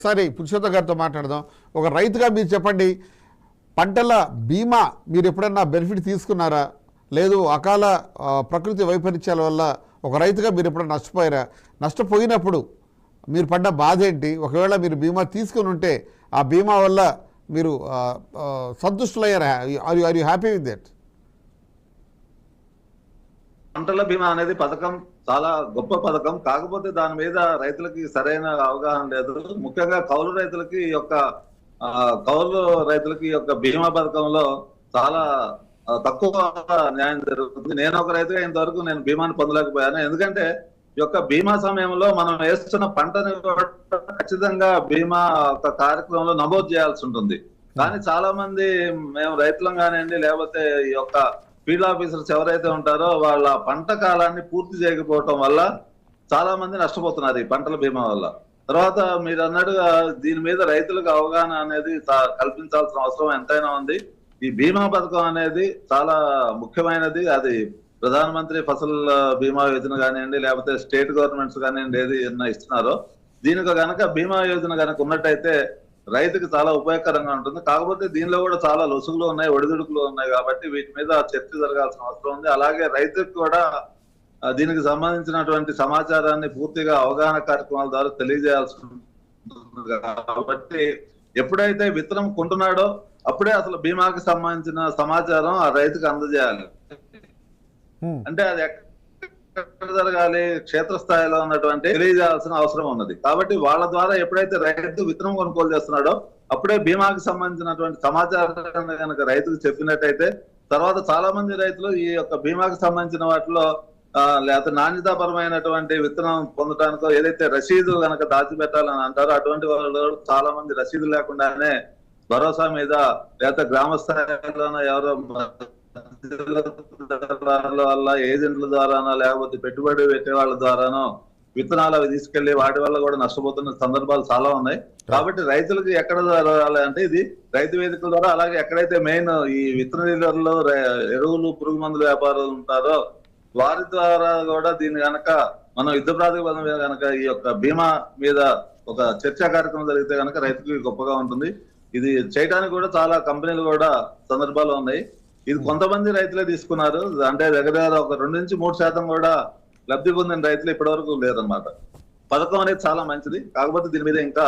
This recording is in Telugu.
సరే పురుషోత్తం గారితో మాట్లాడదాం. ఒక రైతుగా మీరు చెప్పండి, పంటల బీమా మీరు ఎప్పుడన్నా బెనిఫిట్ తీసుకున్నారా? లేదు అకాల ప్రకృతి వైపరీత్యాల వల్ల ఒక రైతుగా మీరు ఎప్పుడన్నా నష్టపోయారా? నష్టపోయినప్పుడు మీరు పడ్డ బాధ ఏంటి? ఒకవేళ మీరు బీమా తీసుకుని ఉంటే ఆ బీమా వల్ల మీరు సంతుష్టులయ్యారా? Are you happy with that? పంటల బీమా అనేది పథకం చాలా గొప్ప పథకం. కాకపోతే దాని మీద రైతులకి సరైన అవగాహన లేదు. ముఖ్యంగా కౌలు రైతులకి ఈ యొక్క బీమా పథకంలో చాలా తక్కువ న్యాయం జరుగుతుంది. నేను ఒక రైతుగా ఇంతవరకు నేను బీమాని పొందలేకపోయాను. ఎందుకంటే ఈ యొక్క బీమా సమయంలో మనం వేస్తున్న పంటని ఖచ్చితంగా బీమా ఒక కార్యక్రమంలో నమోదు చేయాల్సి ఉంటుంది. కానీ చాలా మంది మేము రైతులం కానివ్వండి, లేకపోతే ఈ యొక్క ఫీల్డ్ ఆఫీసర్స్ ఎవరైతే ఉంటారో వాళ్ళ పంట కాలాన్ని పూర్తి చేయకపోవటం వల్ల చాలా మంది నష్టపోతున్నారు ఈ పంటల బీమా వల్ల. తర్వాత మీరు అన్నట్టుగా దీని మీద రైతులకు అవగాహన అనేది కల్పించాల్సిన అవసరం ఎంతైనా ఉంది. ఈ బీమా పథకం అనేది చాలా ముఖ్యమైనది. అది ప్రధానమంత్రి ఫసల్ బీమా యోజన కానివ్వండి, లేకపోతే స్టేట్ గవర్నమెంట్స్ కానివ్వండి, ఏది ఇస్తున్నారో దీనికి గనక బీమా యోజన కనుక ఉన్నట్టయితే రైతుకి చాలా ఉపయోగకరంగా ఉంటుంది. కాకపోతే దీనిలో కూడా చాలా లొసుగులు ఉన్నాయి, ఒడిదుడుకులు ఉన్నాయి. కాబట్టి వీటి మీద చర్చ జరగాల్సిన అవసరం ఉంది. అలాగే రైతుకు కూడా దీనికి సంబంధించినటువంటి సమాచారాన్ని పూర్తిగా అవగాహన కార్యక్రమాల ద్వారా తెలియజేయాల్సి ఉంటుంది. కాబట్టి ఎప్పుడైతే విత్తనం కొంటున్నాడో అప్పుడే అసలు బీమాకి సంబంధించిన సమాచారం ఆ రైతుకు అందజేయాలి. అంటే అది ఎక్కడ జరగాలి? క్షేత్రస్థాయిలో ఉన్నటువంటి తెలియజేయాల్సిన అవసరం ఉన్నది. కాబట్టి వాళ్ళ ద్వారా ఎప్పుడైతే రైతు విత్తనం కొనుగోలు చేస్తున్నాడో అప్పుడే బీమాకి సంబంధించినటువంటి సమాచారాన్ని కనుక రైతుకు చెప్పినట్టయితే తర్వాత చాలా మంది రైతులు ఈ యొక్క బీమాకి సంబంధించిన వాటిలో లేకపోతే నాణ్యతాపరమైనటువంటి విత్తనం పొందడానికో ఏదైతే రసీదు కనుక దాచిపెట్టాలని అంటారో అటువంటి వాళ్ళు చాలా మంది రసీదు లేకుండానే భరోసా మీద లేకపోతే గ్రామ స్థాయిలోనో ఎవరో వల్ల ఏజెంట్ల ద్వారానో లేకపోతే పెట్టుబడి పెట్టే వాళ్ళ ద్వారానో విత్తనాలు అవి తీసుకెళ్లి వాటి వల్ల కూడా నష్టపోతున్న సందర్భాలు చాలా ఉన్నాయి. కాబట్టి రైతులకు ఎక్కడ జరగాలంటే ఇది రైతు వేదికల ద్వారా, అలాగే ఎక్కడైతే మెయిన్ ఈ విత్తన డీలర్లు, ఎరువులు, పురుగు మందుల వ్యాపారులు ఉంటారో వారి ద్వారా కూడా దీన్ని కనుక మనం యుద్ధ ప్రాతిపదన మీద కనుక ఈ యొక్క బీమా మీద ఒక చర్చా కార్యక్రమం జరిగితే కనుక రైతుకి గొప్పగా ఉంటుంది. ఇది చేయడానికి కూడా చాలా కంపెనీలు కూడా సందర్భాలు ఉన్నాయి. ఇది కొంతమంది రైతులే తీసుకున్నారు. అంటే దగ్గర ఒక 2-3% కూడా లబ్ధి పొందిన రైతులు ఇప్పటి వరకు లేదన్నమాట. పథకం అనేది చాలా మంచిది. కాకపోతే దీని మీద ఇంకా